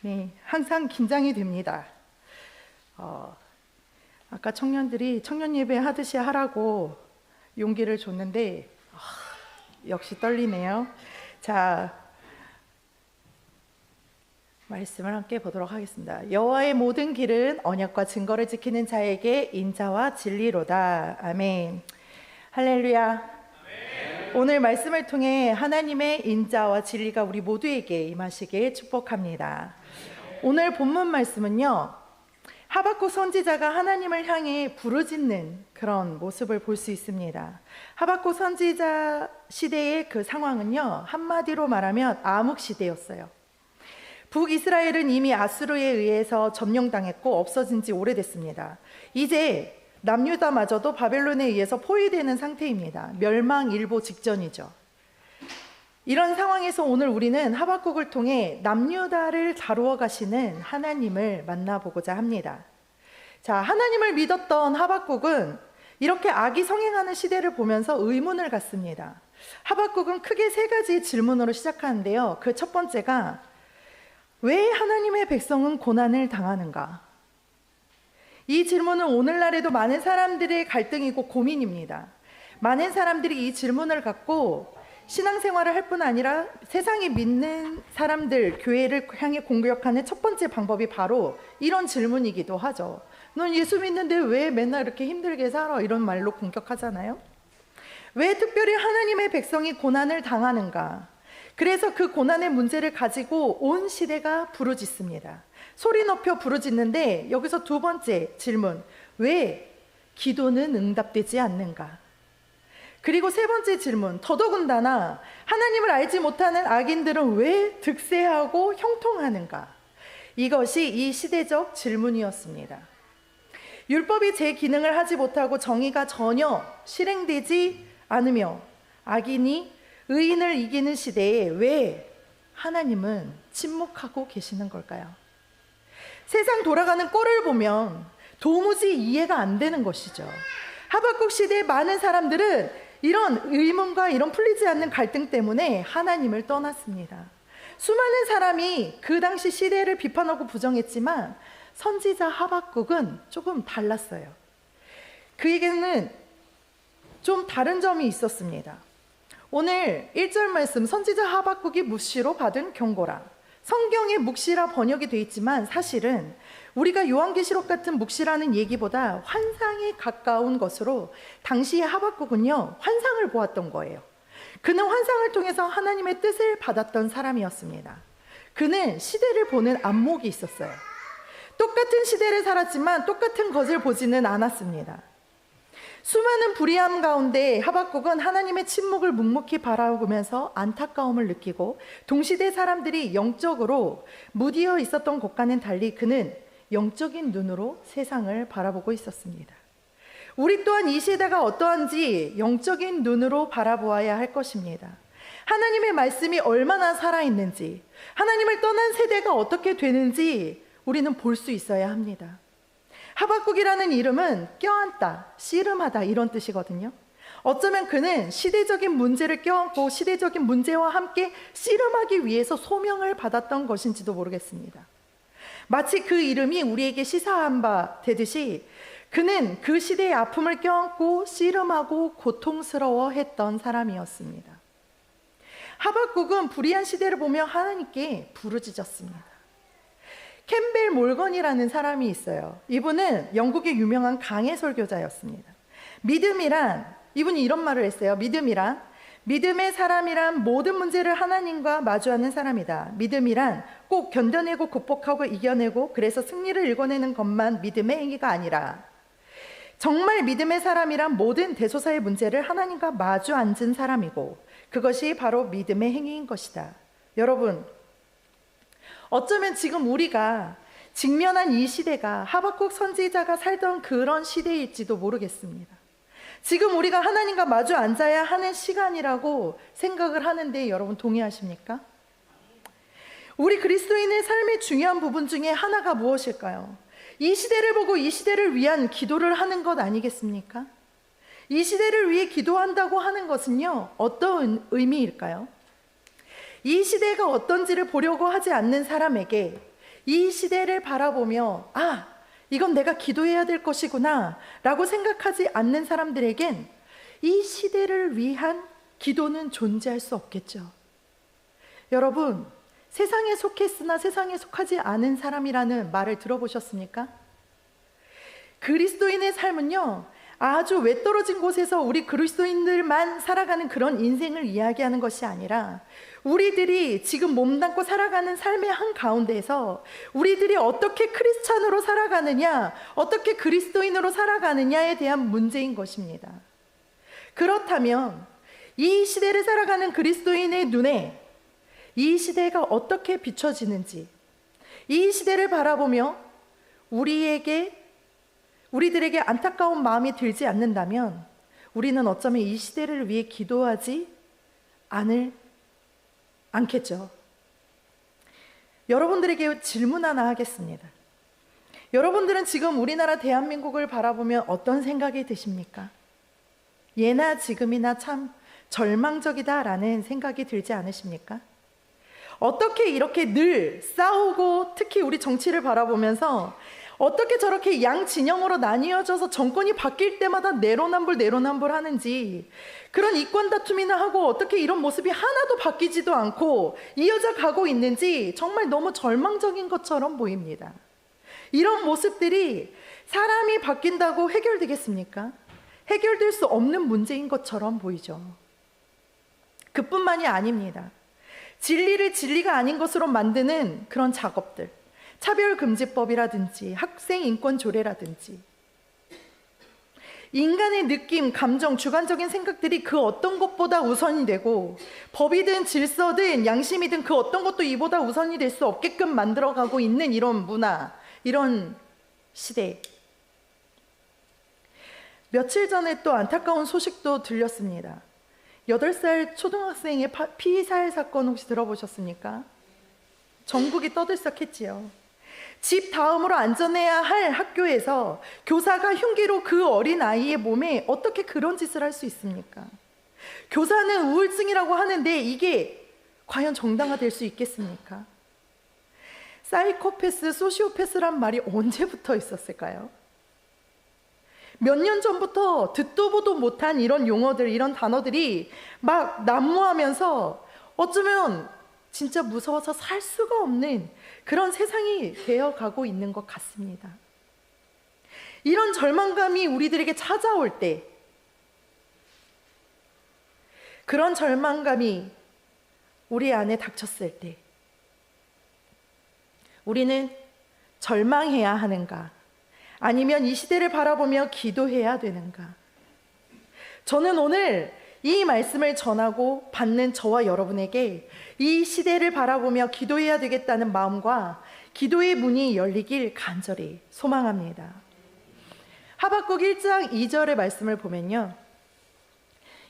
네, 항상 긴장이 됩니다. 아까 청년들이 청년 예배 하듯이 하라고 용기를 줬는데 역시 떨리네요. 자, 말씀을 함께 보도록 하겠습니다. 여호와의 모든 길은 언약과 증거를 지키는 자에게 인자와 진리로다. 아멘. 할렐루야. 아멘. 오늘 말씀을 통해 하나님의 인자와 진리가 우리 모두에게 임하시길 축복합니다. 오늘 본문 말씀은요, 하박국 선지자가 하나님을 향해 부르짖는 그런 모습을 볼 수 있습니다. 하박국 선지자 시대의 그 상황은요, 한마디로 말하면 암흑 시대였어요. 북이스라엘은 이미 아수르에 의해서 점령당했고 없어진 지 오래됐습니다. 이제 남유다마저도 바벨론에 의해서 포위되는 상태입니다. 멸망일보 직전이죠. 이런 상황에서 오늘 우리는 하박국을 통해 남유다를 다루어 가시는 하나님을 만나보고자 합니다. 자, 하나님을 믿었던 하박국은 이렇게 악이 성행하는 시대를 보면서 의문을 갖습니다. 하박국은 크게 세 가지 질문으로 시작하는데요. 그 첫 번째가 왜 하나님의 백성은 고난을 당하는가? 이 질문은 오늘날에도 많은 사람들의 갈등이고 고민입니다. 많은 사람들이 이 질문을 갖고 신앙생활을 할 뿐 아니라 세상이 믿는 사람들, 교회를 향해 공격하는 첫 번째 방법이 바로 이런 질문이기도 하죠. 넌 예수 믿는데 왜 맨날 이렇게 힘들게 살아? 이런 말로 공격하잖아요. 왜 특별히 하나님의 백성이 고난을 당하는가? 그래서 그 고난의 문제를 가지고 온 시대가 부르짖습니다. 소리 높여 부르짖는데 여기서 두 번째 질문, 왜 기도는 응답되지 않는가? 그리고 세 번째 질문, 더더군다나 하나님을 알지 못하는 악인들은 왜 득세하고 형통하는가? 이것이 이 시대적 질문이었습니다. 율법이 제 기능을 하지 못하고 정의가 전혀 실행되지 않으며 악인이 의인을 이기는 시대에 왜 하나님은 침묵하고 계시는 걸까요? 세상 돌아가는 꼴을 보면 도무지 이해가 안 되는 것이죠. 하박국 시대의 많은 사람들은 이런 의문과 이런 풀리지 않는 갈등 때문에 하나님을 떠났습니다. 수많은 사람이 그 당시 시대를 비판하고 부정했지만 선지자 하박국은 조금 달랐어요. 그에게는 좀 다른 점이 있었습니다. 오늘 1절 말씀, 선지자 하박국이 묵시로 받은 경고라. 성경에 묵시라 번역이 되어 있지만 사실은 우리가 요한계시록 같은 묵시라는 얘기보다 환상에 가까운 것으로 당시의 하박국은요, 환상을 보았던 거예요. 그는 환상을 통해서 하나님의 뜻을 받았던 사람이었습니다. 그는 시대를 보는 안목이 있었어요. 똑같은 시대를 살았지만 똑같은 것을 보지는 않았습니다. 수많은 불의함 가운데 하박국은 하나님의 침묵을 묵묵히 바라보면서 안타까움을 느끼고 동시대 사람들이 영적으로 무디어 있었던 것과는 달리 그는 영적인 눈으로 세상을 바라보고 있었습니다. 우리 또한 이 시대가 어떠한지 영적인 눈으로 바라보아야 할 것입니다. 하나님의 말씀이 얼마나 살아있는지, 하나님을 떠난 세대가 어떻게 되는지 우리는 볼 수 있어야 합니다. 하박국이라는 이름은 껴안다, 씨름하다 이런 뜻이거든요. 어쩌면 그는 시대적인 문제를 껴안고 시대적인 문제와 함께 씨름하기 위해서 소명을 받았던 것인지도 모르겠습니다. 마치 그 이름이 우리에게 시사한 바 되듯이 그는 그 시대의 아픔을 껴안고 씨름하고 고통스러워했던 사람이었습니다. 하박국은 불의한 시대를 보며 하나님께 부르짖었습니다. 캠벨 몰건이라는 사람이 있어요. 이분은 영국의 유명한 강해 설교자였습니다. 믿음이란, 이분이 이런 말을 했어요. 믿음이란, 믿음의 사람이란 모든 문제를 하나님과 마주하는 사람이다. 믿음이란 꼭 견뎌내고 극복하고 이겨내고 그래서 승리를 일궈내는 것만 믿음의 행위가 아니라 정말 믿음의 사람이란 모든 대소사의 문제를 하나님과 마주 앉은 사람이고 그것이 바로 믿음의 행위인 것이다. 여러분, 어쩌면 지금 우리가 직면한 이 시대가 하박국 선지자가 살던 그런 시대일지도 모르겠습니다. 지금 우리가 하나님과 마주 앉아야 하는 시간이라고 생각을 하는데 여러분 동의하십니까? 우리 그리스도인의 삶의 중요한 부분 중에 하나가 무엇일까요? 이 시대를 보고 이 시대를 위한 기도를 하는 것 아니겠습니까? 이 시대를 위해 기도한다고 하는 것은요, 어떤 의미일까요? 이 시대가 어떤지를 보려고 하지 않는 사람에게 이 시대를 바라보며 이건 내가 기도해야 될 것이구나 라고 생각하지 않는 사람들에겐 이 시대를 위한 기도는 존재할 수 없겠죠. 여러분, 세상에 속했으나 세상에 속하지 않은 사람이라는 말을 들어보셨습니까? 그리스도인의 삶은요, 아주 외떨어진 곳에서 우리 그리스도인들만 살아가는 그런 인생을 이야기하는 것이 아니라 우리들이 지금 몸담고 살아가는 삶의 한가운데에서 우리들이 어떻게 크리스찬으로 살아가느냐, 어떻게 그리스도인으로 살아가느냐에 대한 문제인 것입니다. 그렇다면 이 시대를 살아가는 그리스도인의 눈에 이 시대가 어떻게 비춰지는지, 이 시대를 바라보며 우리들에게 안타까운 마음이 들지 않는다면 우리는 어쩌면 이 시대를 위해 기도하지 않겠죠. 여러분들에게 질문 하나 하겠습니다. 여러분들은 지금 우리나라 대한민국을 바라보면 어떤 생각이 드십니까? 예나 지금이나 참 절망적이다라는 생각이 들지 않으십니까? 어떻게 이렇게 늘 싸우고, 특히 우리 정치를 바라보면서 어떻게 저렇게 양 진영으로 나뉘어져서 정권이 바뀔 때마다 내로남불 하는지, 그런 이권 다툼이나 하고 어떻게 이런 모습이 하나도 바뀌지도 않고 이어져 가고 있는지 정말 너무 절망적인 것처럼 보입니다. 이런 모습들이 사람이 바뀐다고 해결되겠습니까? 해결될 수 없는 문제인 것처럼 보이죠. 그뿐만이 아닙니다. 진리를 진리가 아닌 것으로 만드는 그런 작업들, 차별금지법이라든지 학생인권 조례라든지, 인간의 느낌, 감정, 주관적인 생각들이 그 어떤 것보다 우선이 되고, 법이든 질서든 양심이든 그 어떤 것도 이보다 우선이 될 수 없게끔 만들어가고 있는 이런 문화, 이런 시대. 며칠 전에 또 안타까운 소식도 들렸습니다. 8살 초등학생의 피살 사건 혹시 들어보셨습니까? 전국이 떠들썩했지요. 집 다음으로 안전해야 할 학교에서 교사가 흉기로 그 어린 아이의 몸에 어떻게 그런 짓을 할 수 있습니까? 교사는 우울증이라고 하는데 이게 과연 정당화될 수 있겠습니까? 사이코패스, 소시오패스란 말이 언제부터 있었을까요? 몇 년 전부터 듣도 보도 못한 이런 용어들, 이런 단어들이 막 난무하면서 어쩌면 진짜 무서워서 살 수가 없는 그런 세상이 되어가고 있는 것 같습니다. 이런 절망감이 우리들에게 찾아올 때, 그런 절망감이 우리 안에 닥쳤을 때 우리는 절망해야 하는가? 아니면 이 시대를 바라보며 기도해야 되는가? 저는 오늘 이 말씀을 전하고 받는 저와 여러분에게 이 시대를 바라보며 기도해야 되겠다는 마음과 기도의 문이 열리길 간절히 소망합니다. 하박국 1장 2절의 말씀을 보면요,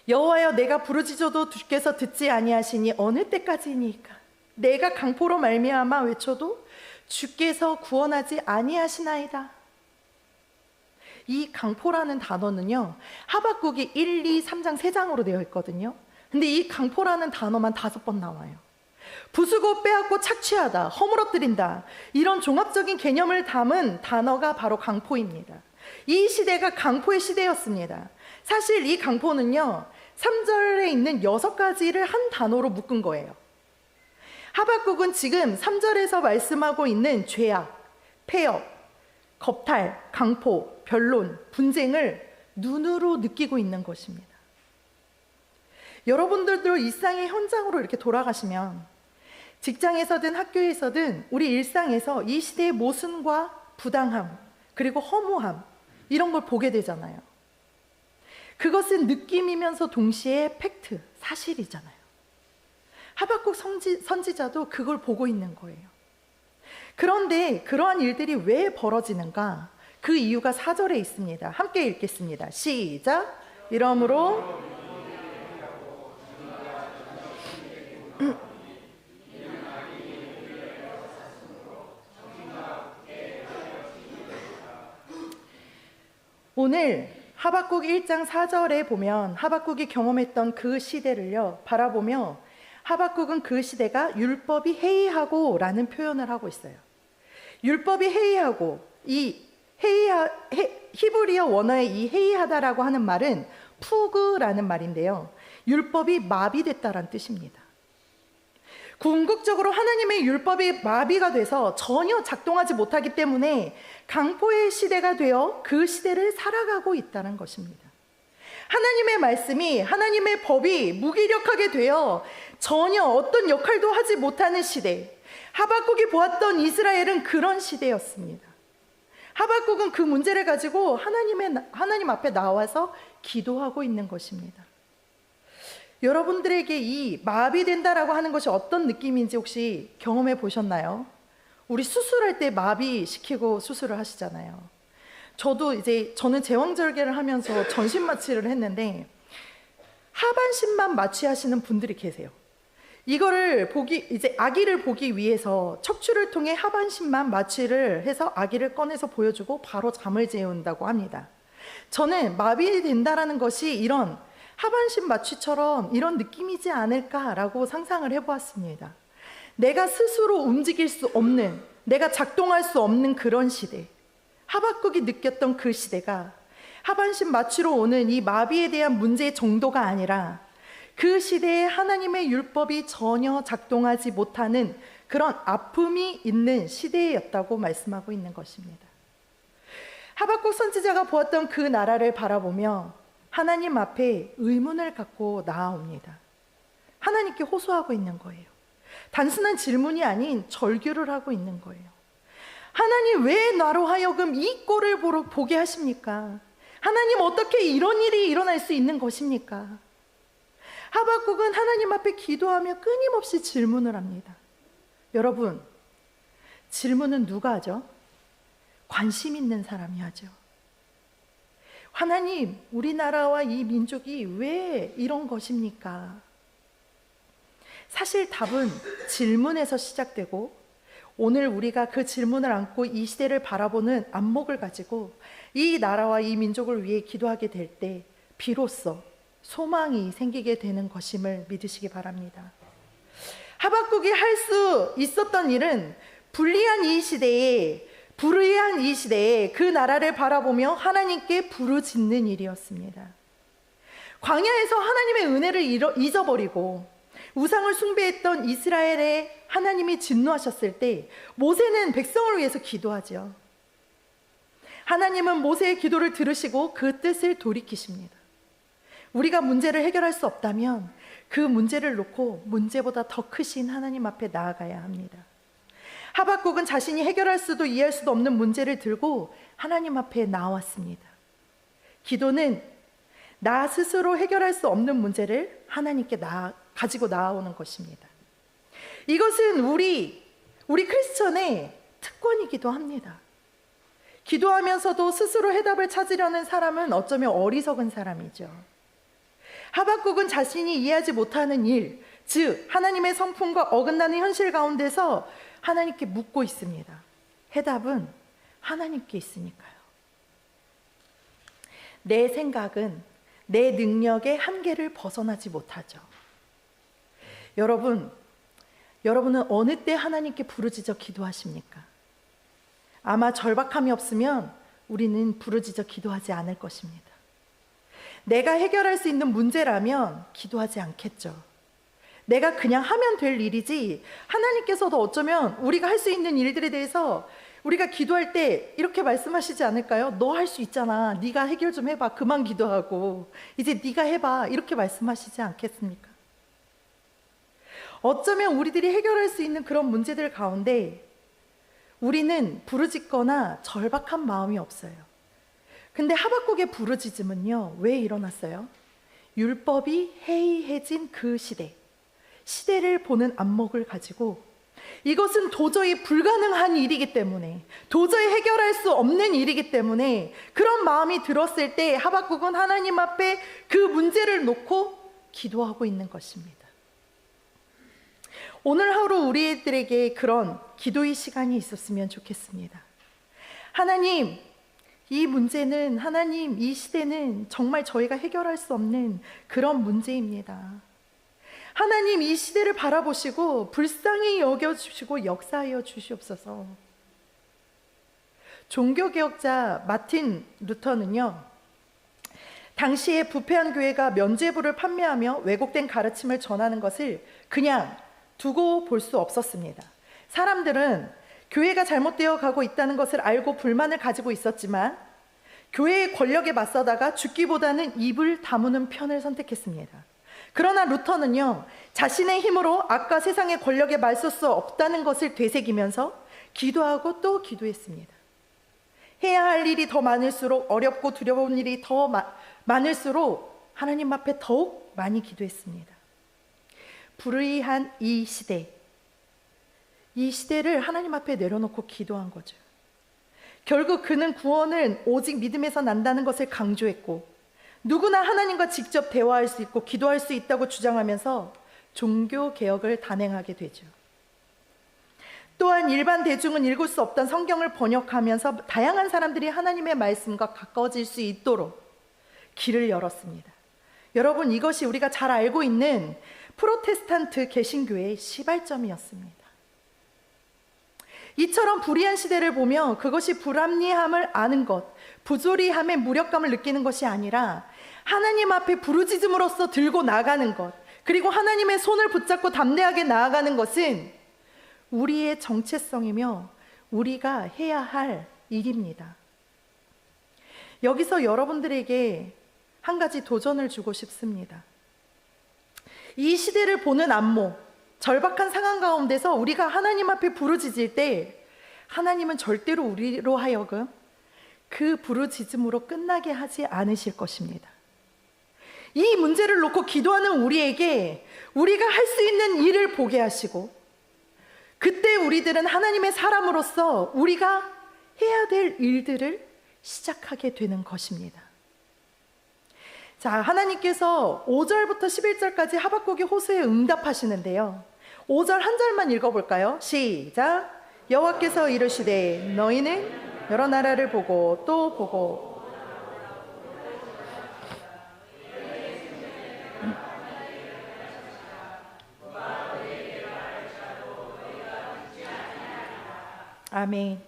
여호와여, 내가 부르짖어도 주께서 듣지 아니하시니 어느 때까지이니까? 내가 강포로 말미암아 외쳐도 주께서 구원하지 아니하시나이다. 이 강포라는 단어는요, 하박국이 1, 2, 3장 3장으로 되어 있거든요. 근데 이 강포라는 단어만 5번 나와요. 부수고 빼앗고 착취하다, 허물어뜨린다, 이런 종합적인 개념을 담은 단어가 바로 강포입니다. 이 시대가 강포의 시대였습니다. 사실 이 강포는요, 3절에 있는 6가지를 한 단어로 묶은 거예요. 하박국은 지금 3절에서 말씀하고 있는 죄악, 폐역, 겁탈, 강포, 변론, 분쟁을 눈으로 느끼고 있는 것입니다. 여러분들도 일상의 현장으로 이렇게 돌아가시면 직장에서든 학교에서든 우리 일상에서 이 시대의 모순과 부당함, 그리고 허무함, 이런 걸 보게 되잖아요. 그것은 느낌이면서 동시에 팩트, 사실이잖아요. 하박국 선지자도 그걸 보고 있는 거예요. 그런데 그러한 일들이 왜 벌어지는가? 그 이유가 4절에 있습니다. 함께 읽겠습니다. 시작. 이러므로 오늘 하박국 1장 4절에 보면 하박국이 경험했던 그 시대를요 바라보며 하박국은 그 시대가 율법이 해이하고 라는 표현을 하고 있어요. 율법이 해이하고, 히브리어 원어의 이 해이하다라고 하는 말은 푸그라는 말인데요, 율법이 마비됐다라는 뜻입니다. 궁극적으로 하나님의 율법이 마비가 돼서 전혀 작동하지 못하기 때문에 강포의 시대가 되어 그 시대를 살아가고 있다는 것입니다. 하나님의 말씀이, 하나님의 법이 무기력하게 되어 전혀 어떤 역할도 하지 못하는 시대, 하박국이 보았던 이스라엘은 그런 시대였습니다. 하박국은 그 문제를 가지고 하나님 앞에 나와서 기도하고 있는 것입니다. 여러분들에게 이 마비된다라고 하는 것이 어떤 느낌인지 혹시 경험해 보셨나요? 우리 수술할 때 마비시키고 수술을 하시잖아요. 저는 제왕절개를 하면서 전신 마취를 했는데 하반신만 마취하시는 분들이 계세요. 이거를 아기를 보기 위해서 척추를 통해 하반신만 마취를 해서 아기를 꺼내서 보여주고 바로 잠을 재운다고 합니다. 저는 마비된다라는 것이 이런 하반신 마취처럼 이런 느낌이지 않을까라고 상상을 해보았습니다. 내가 스스로 움직일 수 없는, 내가 작동할 수 없는 그런 시대, 하박국이 느꼈던 그 시대가 하반신 마취로 오는 이 마비에 대한 문제의 정도가 아니라 그 시대에 하나님의 율법이 전혀 작동하지 못하는 그런 아픔이 있는 시대였다고 말씀하고 있는 것입니다. 하박국 선지자가 보았던 그 나라를 바라보며 하나님 앞에 의문을 갖고 나아옵니다. 하나님께 호소하고 있는 거예요. 단순한 질문이 아닌 절규를 하고 있는 거예요. 하나님, 왜 나로 하여금 이 꼴을 보게 하십니까? 하나님, 어떻게 이런 일이 일어날 수 있는 것입니까? 하박국은 하나님 앞에 기도하며 끊임없이 질문을 합니다. 여러분, 질문은 누가 하죠? 관심 있는 사람이 하죠. 하나님, 우리나라와 이 민족이 왜 이런 것입니까? 사실 답은 질문에서 시작되고, 오늘 우리가 그 질문을 안고 이 시대를 바라보는 안목을 가지고 이 나라와 이 민족을 위해 기도하게 될 때 비로소 소망이 생기게 되는 것임을 믿으시기 바랍니다. 하박국이 할 수 있었던 일은 불리한 이 시대에 그 나라를 바라보며 하나님께 부르짖는 일이었습니다. 광야에서 하나님의 은혜를 잊어버리고 우상을 숭배했던 이스라엘에 하나님이 진노하셨을 때 모세는 백성을 위해서 기도하죠. 하나님은 모세의 기도를 들으시고 그 뜻을 돌이키십니다. 우리가 문제를 해결할 수 없다면 그 문제를 놓고 문제보다 더 크신 하나님 앞에 나아가야 합니다. 하박국은 자신이 해결할 수도 이해할 수도 없는 문제를 들고 하나님 앞에 나왔습니다. 기도는 나 스스로 해결할 수 없는 문제를 하나님께 가지고 나아오는 것입니다. 이것은 우리 크리스천의 특권이기도 합니다. 기도하면서도 스스로 해답을 찾으려는 사람은 어쩌면 어리석은 사람이죠. 하박국은 자신이 이해하지 못하는 일, 즉 하나님의 성품과 어긋나는 현실 가운데서 하나님께 묻고 있습니다. 해답은 하나님께 있으니까요. 내 생각은 내 능력의 한계를 벗어나지 못하죠. 여러분은 어느 때 하나님께 부르짖어 기도하십니까? 아마 절박함이 없으면 우리는 부르짖어 기도하지 않을 것입니다. 내가 해결할 수 있는 문제라면 기도하지 않겠죠. 내가 그냥 하면 될 일이지, 하나님께서도 어쩌면 우리가 할 수 있는 일들에 대해서 우리가 기도할 때 이렇게 말씀하시지 않을까요? 너 할 수 있잖아. 네가 해결 좀 해봐. 그만 기도하고 이제 네가 해봐. 이렇게 말씀하시지 않겠습니까? 어쩌면 우리들이 해결할 수 있는 그런 문제들 가운데 우리는 부르짖거나 절박한 마음이 없어요. 근데 하박국의 부르짖음은요, 왜 일어났어요? 율법이 해이해진 그 시대를 보는 안목을 가지고 이것은 도저히 불가능한 일이기 때문에, 도저히 해결할 수 없는 일이기 때문에 그런 마음이 들었을 때 하박국은 하나님 앞에 그 문제를 놓고 기도하고 있는 것입니다. 오늘 하루 우리들에게 그런 기도의 시간이 있었으면 좋겠습니다. 하나님, 이 문제는, 하나님, 이 시대는 정말 저희가 해결할 수 없는 그런 문제입니다. 하나님, 이 시대를 바라보시고 불쌍히 여겨주시고 역사하여 주시옵소서. 종교개혁자 마틴 루터는요, 당시에 부패한 교회가 면죄부를 판매하며 왜곡된 가르침을 전하는 것을 그냥 두고 볼 수 없었습니다. 사람들은 교회가 잘못되어 가고 있다는 것을 알고 불만을 가지고 있었지만 교회의 권력에 맞서다가 죽기보다는 입을 다무는 편을 선택했습니다. 그러나 루터는요, 자신의 힘으로 악과 세상의 권력에 맞설 수 없다는 것을 되새기면서 기도하고 또 기도했습니다. 해야 할 일이 더 많을수록, 어렵고 두려운 일이 더 많을수록 하나님 앞에 더욱 많이 기도했습니다. 불의한 이 시대를 하나님 앞에 내려놓고 기도한 거죠. 결국 그는 구원은 오직 믿음에서 난다는 것을 강조했고, 누구나 하나님과 직접 대화할 수 있고 기도할 수 있다고 주장하면서 종교개혁을 단행하게 되죠. 또한 일반 대중은 읽을 수 없던 성경을 번역하면서 다양한 사람들이 하나님의 말씀과 가까워질 수 있도록 길을 열었습니다. 여러분, 이것이 우리가 잘 알고 있는 프로테스탄트 개신교의 시발점이었습니다. 이처럼 불의한 시대를 보며 그것이 불합리함을 아는 것, 부조리함의 무력감을 느끼는 것이 아니라 하나님 앞에 부르짖음으로써 들고 나가는 것, 그리고 하나님의 손을 붙잡고 담대하게 나아가는 것은 우리의 정체성이며 우리가 해야 할 일입니다. 여기서 여러분들에게 한 가지 도전을 주고 싶습니다. 이 시대를 보는 안목, 절박한 상황 가운데서 우리가 하나님 앞에 부르짖을 때 하나님은 절대로 우리로 하여금 그 부르짖음으로 끝나게 하지 않으실 것입니다. 이 문제를 놓고 기도하는 우리에게 우리가 할 수 있는 일을 보게 하시고, 그때 우리들은 하나님의 사람으로서 우리가 해야 될 일들을 시작하게 되는 것입니다. 자, 하나님께서 5절부터 11절까지 하박국이 호소에 응답하시는데요, 5절 한 절만 읽어볼까요? 시작. 여호와께서 이르시되 너희는 여러 나라를 보고 또 보고 아멘.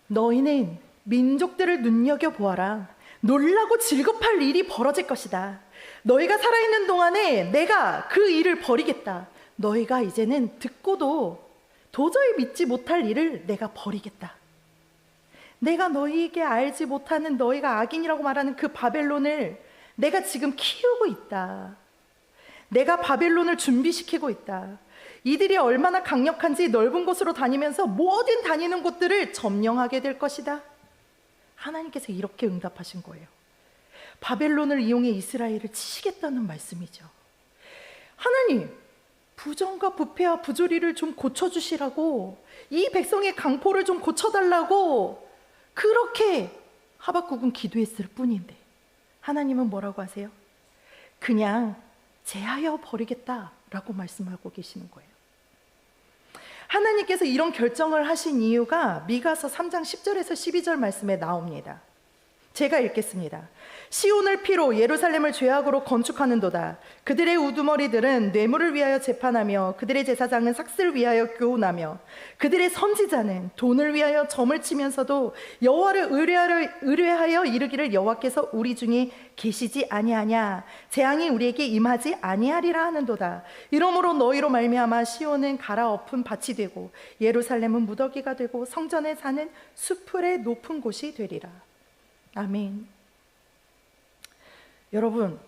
너희는 민족들을 눈여겨보아라. 놀라고 질겁할 일이 벌어질 것이다. 너희가 살아있는 동안에 내가 그 일을 벌이겠다. 너희가 이제는 듣고도 도저히 믿지 못할 일을 내가 벌이겠다. 내가 너희에게 알지 못하는, 너희가 악인이라고 말하는 그 바벨론을 내가 지금 키우고 있다. 내가 바벨론을 준비시키고 있다. 이들이 얼마나 강력한지 넓은 곳으로 다니면서 모든 다니는 곳들을 점령하게 될 것이다. 하나님께서 이렇게 응답하신 거예요. 바벨론을 이용해 이스라엘을 치시겠다는 말씀이죠. 하나님, 부정과 부패와 부조리를 좀 고쳐주시라고, 이 백성의 강포를 좀 고쳐달라고 그렇게 하박국은 기도했을 뿐인데 하나님은 뭐라고 하세요? 그냥 제하여 버리겠다라고 말씀하고 계시는 거예요. 하나님께서 이런 결정을 하신 이유가 미가서 3장 10절에서 12절 말씀에 나옵니다. 제가 읽겠습니다. 시온을 피로 예루살렘을 죄악으로 건축하는도다. 그들의 우두머리들은 뇌물을 위하여 재판하며 그들의 제사장은 삭슬을 위하여 교훈하며 그들의 선지자는 돈을 위하여 점을 치면서도 여호와를 의뢰하여 이르기를 여호와께서 우리 중에 계시지 아니하냐, 재앙이 우리에게 임하지 아니하리라 하는도다. 이러므로 너희로 말미암아 시온은 갈아엎은 밭이 되고 예루살렘은 무더기가 되고 성전에 사는 수풀의 높은 곳이 되리라. 아멘. 여러분,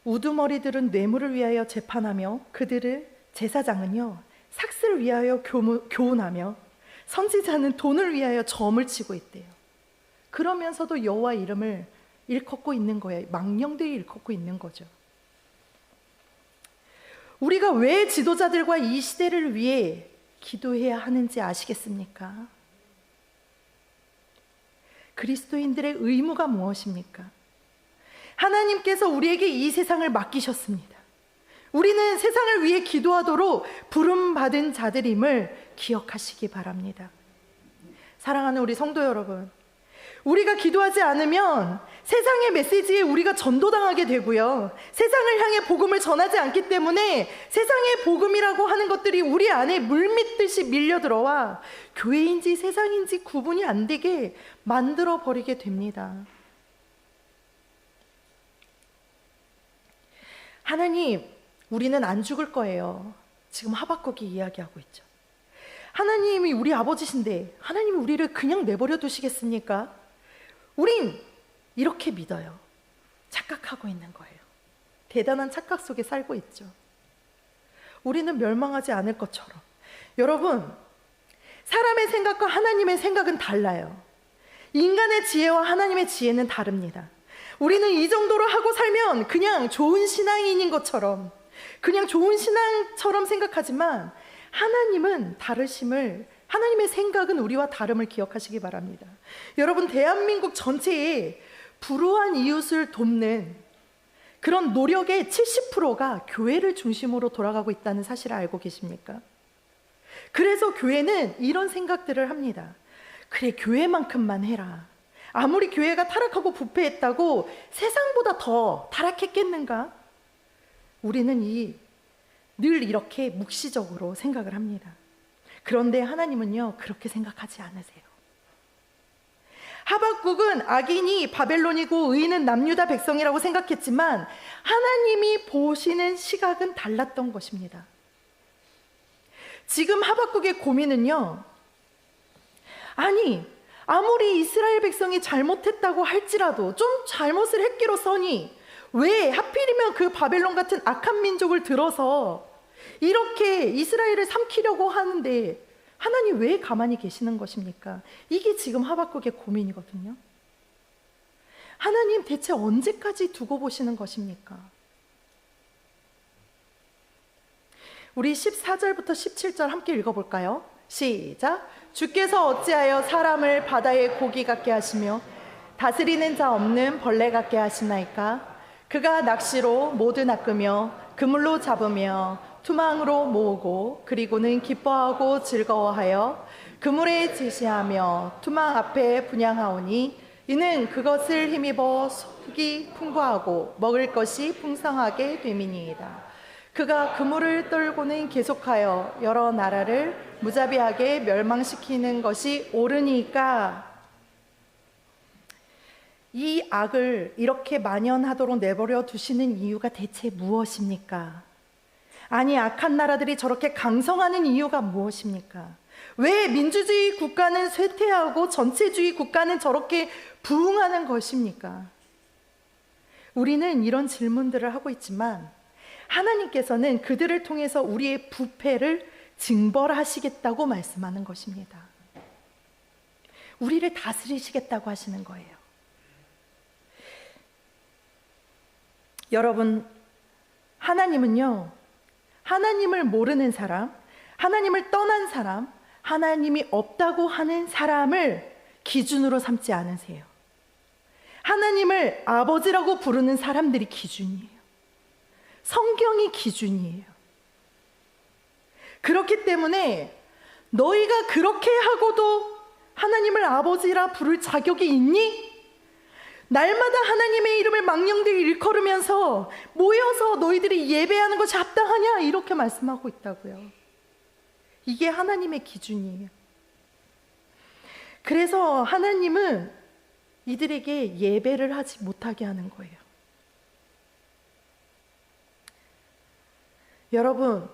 우두머리들은 뇌물을 위하여 재판하며 그들을 제사장은요 삭슬을 위하여 교훈하며 선지자는 돈을 위하여 점을 치고 있대요. 그러면서도 여호와 이름을 일컫고 있는 거예요. 망령되이 일컫고 있는 거죠. 우리가 왜 지도자들과 이 시대를 위해 기도해야 하는지 아시겠습니까? 그리스도인들의 의무가 무엇입니까? 하나님께서 우리에게 이 세상을 맡기셨습니다. 우리는 세상을 위해 기도하도록 부름받은 자들임을 기억하시기 바랍니다. 사랑하는 우리 성도 여러분, 우리가 기도하지 않으면 세상의 메시지에 우리가 전도당하게 되고요. 세상을 향해 복음을 전하지 않기 때문에 세상의 복음이라고 하는 것들이 우리 안에 물밀듯이 밀려들어와 교회인지 세상인지 구분이 안 되게 만들어 버리게 됩니다. 하나님, 우리는 안 죽을 거예요. 지금 하박국이 이야기하고 있죠. 하나님이 우리 아버지신데 하나님이 우리를 그냥 내버려 두시겠습니까? 우린 이렇게 믿어요. 착각하고 있는 거예요. 대단한 착각 속에 살고 있죠. 우리는 멸망하지 않을 것처럼. 여러분, 사람의 생각과 하나님의 생각은 달라요. 인간의 지혜와 하나님의 지혜는 다릅니다. 우리는 이 정도로 하고 살면 그냥 좋은 신앙인인 것처럼, 그냥 좋은 신앙처럼 생각하지만 하나님은 다르심을, 하나님의 생각은 우리와 다름을 기억하시기 바랍니다. 여러분, 대한민국 전체에 불우한 이웃을 돕는 그런 노력의 70%가 교회를 중심으로 돌아가고 있다는 사실을 알고 계십니까? 그래서 교회는 이런 생각들을 합니다. 그래, 교회만큼만 해라. 아무리 교회가 타락하고 부패했다고 세상보다 더 타락했겠는가? 우리는 늘 이렇게 묵시적으로 생각을 합니다. 그런데 하나님은요, 그렇게 생각하지 않으세요. 하박국은 악인이 바벨론이고 의인은 남유다 백성이라고 생각했지만 하나님이 보시는 시각은 달랐던 것입니다. 지금 하박국의 고민은요, 아니, 아무리 이스라엘 백성이 잘못했다고 할지라도 좀 잘못을 했기로서니 왜 하필이면 그 바벨론 같은 악한 민족을 들어서 이렇게 이스라엘을 삼키려고 하는데 하나님 왜 가만히 계시는 것입니까? 이게 지금 하박국의 고민이거든요. 하나님 대체 언제까지 두고 보시는 것입니까? 우리 14절부터 17절 함께 읽어볼까요? 시작! 주께서 어찌하여 사람을 바다의 고기 같게 하시며 다스리는 자 없는 벌레 같게 하시나이까? 그가 낚시로 모두 낚으며 그물로 잡으며 투망으로 모으고 그리고는 기뻐하고 즐거워하여 그물에 제시하며 투망 앞에 분향하오니 이는 그것을 힘입어 속이 풍부하고 먹을 것이 풍성하게 됨이니이다. 그가 그물을 떨고는 계속하여 여러 나라를 무자비하게 멸망시키는 것이 옳으니까. 이 악을 이렇게 만연하도록 내버려 두시는 이유가 대체 무엇입니까? 아니, 악한 나라들이 저렇게 강성하는 이유가 무엇입니까? 왜 민주주의 국가는 쇠퇴하고 전체주의 국가는 저렇게 부흥하는 것입니까? 우리는 이런 질문들을 하고 있지만 하나님께서는 그들을 통해서 우리의 부패를 징벌하시겠다고 말씀하는 것입니다. 우리를 다스리시겠다고 하시는 거예요. 여러분, 하나님은요, 하나님을 모르는 사람, 하나님을 떠난 사람, 하나님이 없다고 하는 사람을 기준으로 삼지 않으세요. 하나님을 아버지라고 부르는 사람들이 기준이에요. 성경이 기준이에요. 그렇기 때문에 너희가 그렇게 하고도 하나님을 아버지라 부를 자격이 있니? 날마다 하나님의 이름을 망령되이 일컬으면서 모여서 너희들이 예배하는 것이 합당하냐? 이렇게 말씀하고 있다고요. 이게 하나님의 기준이에요. 그래서 하나님은 이들에게 예배를 하지 못하게 하는 거예요. 여러분,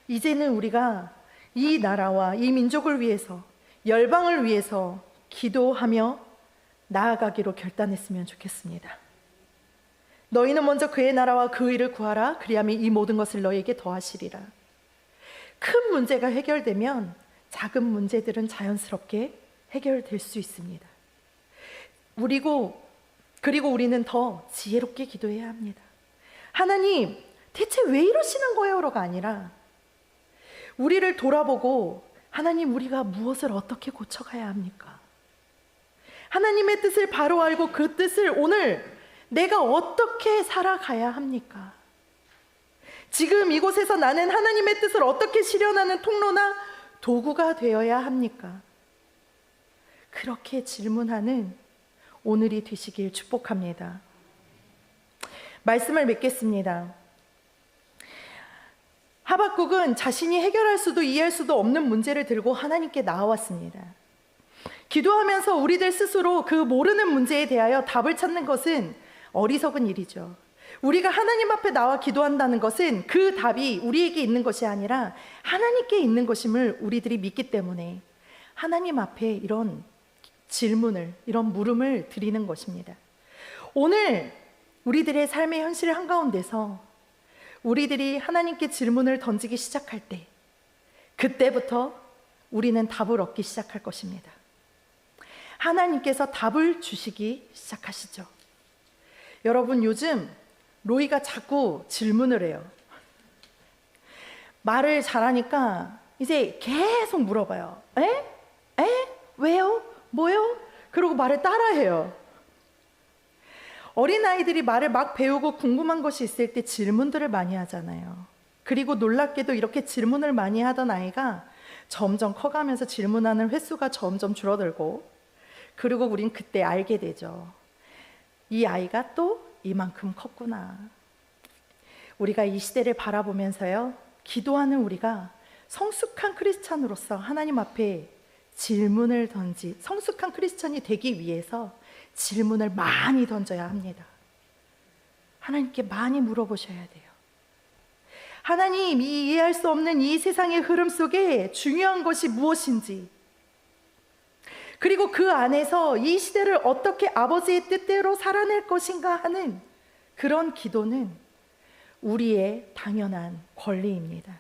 이제는 우리가 이 나라와 이 민족을 위해서, 열방을 위해서 기도하며 나아가기로 결단했으면 좋겠습니다. 너희는 먼저 그의 나라와 그 의를 구하라. 그리하면 이 모든 것을 너희에게 더하시리라. 큰 문제가 해결되면 작은 문제들은 자연스럽게 해결될 수 있습니다. 그리고 우리는 더 지혜롭게 기도해야 합니다. 하나님, 대체 왜 이러시는 거예요?가 아니라 우리를 돌아보고 하나님, 우리가 무엇을 어떻게 고쳐가야 합니까? 하나님의 뜻을 바로 알고 그 뜻을 오늘 내가 어떻게 살아가야 합니까? 지금 이곳에서 나는 하나님의 뜻을 어떻게 실현하는 통로나 도구가 되어야 합니까? 그렇게 질문하는 오늘이 되시길 축복합니다. 말씀을 맺겠습니다. 하박국은 자신이 해결할 수도 이해할 수도 없는 문제를 들고 하나님께 나아왔습니다. 기도하면서 우리들 스스로 그 모르는 문제에 대하여 답을 찾는 것은 어리석은 일이죠. 우리가 하나님 앞에 나와 기도한다는 것은 그 답이 우리에게 있는 것이 아니라 하나님께 있는 것임을 우리들이 믿기 때문에 하나님 앞에 이런 질문을, 이런 물음을 드리는 것입니다. 오늘 우리들의 삶의 현실 한가운데서 우리들이 하나님께 질문을 던지기 시작할 때, 그때부터 우리는 답을 얻기 시작할 것입니다. 하나님께서 답을 주시기 시작하시죠. 여러분, 요즘 로이가 자꾸 질문을 해요. 말을 잘하니까 이제 계속 물어봐요. 에? 왜요? 뭐요? 그러고 말을 따라해요. 어린아이들이 말을 막 배우고 궁금한 것이 있을 때 질문들을 많이 하잖아요. 그리고 놀랍게도 이렇게 질문을 많이 하던 아이가 점점 커가면서 질문하는 횟수가 점점 줄어들고, 그리고 우린 그때 알게 되죠. 이 아이가 또 이만큼 컸구나. 우리가 이 시대를 바라보면서요, 기도하는 우리가 성숙한 크리스찬으로서 하나님 앞에 질문을 성숙한 크리스찬이 되기 위해서 질문을 많이 던져야 합니다. 하나님께 많이 물어보셔야 돼요. 하나님, 이 이해할 수 없는 이 세상의 흐름 속에 중요한 것이 무엇인지, 그리고 그 안에서 이 시대를 어떻게 아버지의 뜻대로 살아낼 것인가 하는 그런 기도는 우리의 당연한 권리입니다.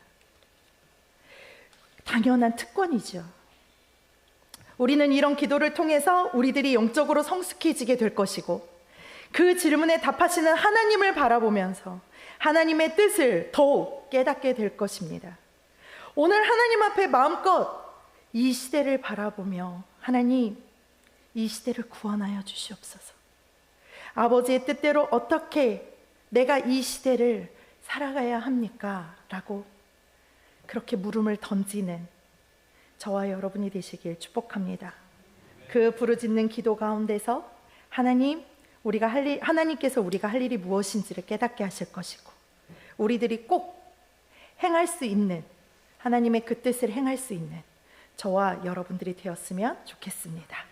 당연한 특권이죠. 우리는 이런 기도를 통해서 우리들이 영적으로 성숙해지게 될 것이고, 그 질문에 답하시는 하나님을 바라보면서 하나님의 뜻을 더욱 깨닫게 될 것입니다. 오늘 하나님 앞에 마음껏 이 시대를 바라보며, 하나님, 이 시대를 구원하여 주시옵소서. 아버지의 뜻대로 어떻게 내가 이 시대를 살아가야 합니까? 라고 그렇게 물음을 던지는 저와 여러분이 되시길 축복합니다. 그 부르짖는 기도 가운데서 하나님께서 우리가 할 일이 무엇인지를 깨닫게 하실 것이고, 우리들이 꼭 행할 수 있는, 하나님의 그 뜻을 행할 수 있는 저와 여러분들이 되었으면 좋겠습니다.